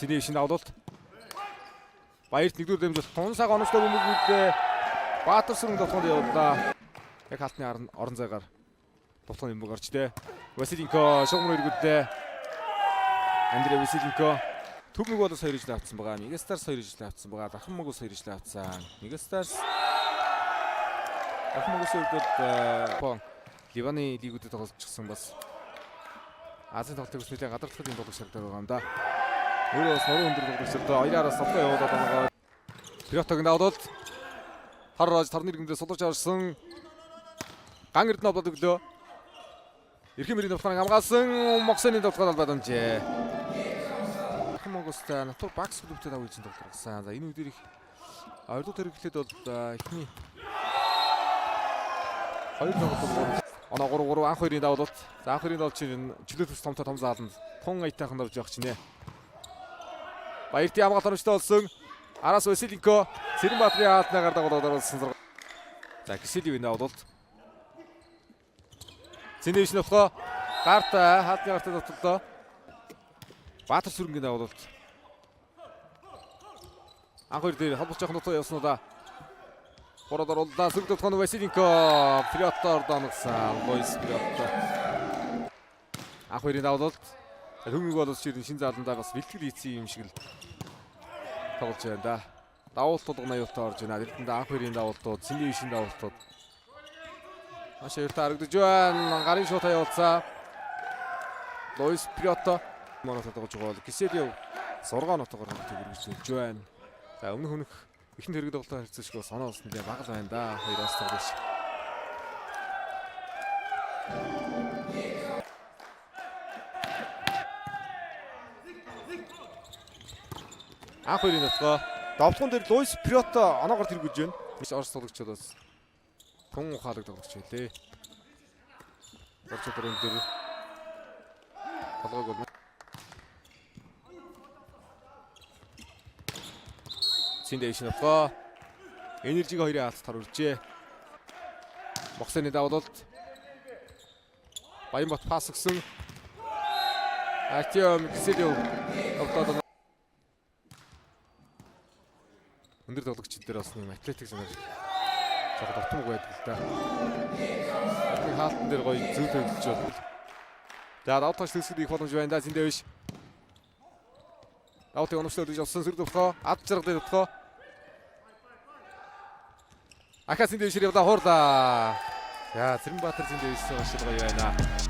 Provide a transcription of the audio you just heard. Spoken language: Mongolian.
Цэний шин давлуулт. Баярт нэгдүгээр дэмжлэлт Тунсаг онослог өмгүүдээ Баатар сүрэн тоглоонд явууллаа. Яг халтны орон зайгаар тоглооны өмг орч дээ. Василенко шугам өргөдлөө. Андрей Василенко Төмөг болоос 2 ижил авцсан байгаа. Мегастарс 2 ижил авцсан байгаа. Дахин Могос 2 ижил авцсан. Мегастарс Дахин Могос өргөд Ливаны лигүүдэд тоглолцсон бас Азийн тоглолтыг үснэлээ гадаардахад энэ тоглох шаардлага байгаа юм да. Өөрөө бас нуруу өндөр тоглох шаардлага. Хоёроос тоглоо явуулаад байгаа. Пиротогийн давлуулт. Харраж тарны иргэндээ суларч авсан. Ган эрдэнэ облоод өглөө. Эрхэм мөрийн давтгааныг хамгаалсан Моксаны давтгаан албадамжээ. Могостай натур бакс клубтэй давж ин тоглосон. За энэ үеэр их ойрдуу төрөглөд бол эхний 2 тоглолт оноо 3-3 анх хоёрын давлуулт. За анх хоёрын давлт чинь чөлөө төс том зааланд тун аятайхан давж явах чинь. Баяртын хамгаалт оромжтой болсон. Араас Василенко Сэрэнбаатарын хаалтнаагаар дагуулаад оруулсан. За Киселевийн давлуулт. Цэнэвш нөхөө гарт хаалтны гартад тоглолоо. Баатар сүрэнгийн давлуулт. Анх хоёр дээр холбож явах нутгаа явсан уу да. Бороод оруулаа сүргд тоглоно Василенко Фриотор доногсан. Луис Фриотор. Анх хоёрын давлуулт. Төмөг болоос ширэн шин зааландаа бас бэлтгэл хийсэн юм шиг л тоглож байна да. Давуултууд аюултай орж байна. Эрдэнд анх хоёрын давуултууд, Цэний шин давуултууд. Маш аюултай харагдаж байна. Гарын шууд явуулцаа. Луис Фриотор Монотод тоглож байгаа. Киселев 6 нотогоор хэрэгжүүлж байна. За өмнөх ихэнх хэрэгд тоглолтоор харьцуулж санаас нэлээд бага л байна да. Хоёроос тоглож. Анх хоёрын нотгоо давлгын дээр Луис Фриотор оноогоор хэрэгжүүлж байна. Биш Орос тоглогчдод бас тун ухаалаг тоглож байлээ. Орчод өрөөнд дээр толгойг бол Цэндэж нотгоо энержиг хоёрын хаалт харуулжээ. Моксаны давлуулт. Баянбат пас өгсөн. Артем Киселев тоглоод өндөр тоглогчид дээр бас нэг атлетик санаар жоо дотмог байдаг л да. Энэ хаалтан дээр гоё зөв төлөвлөж байна. За давтагч төсгөл их боломж байна да. Цэндэж давтыг оновчлоод явсан сүрд өгөхөө ад жаргал дээр өгөхөө Ахаа Цэндэж явда хуурлаа. За Цэрэнбаатар Цэндэж байгаа байна.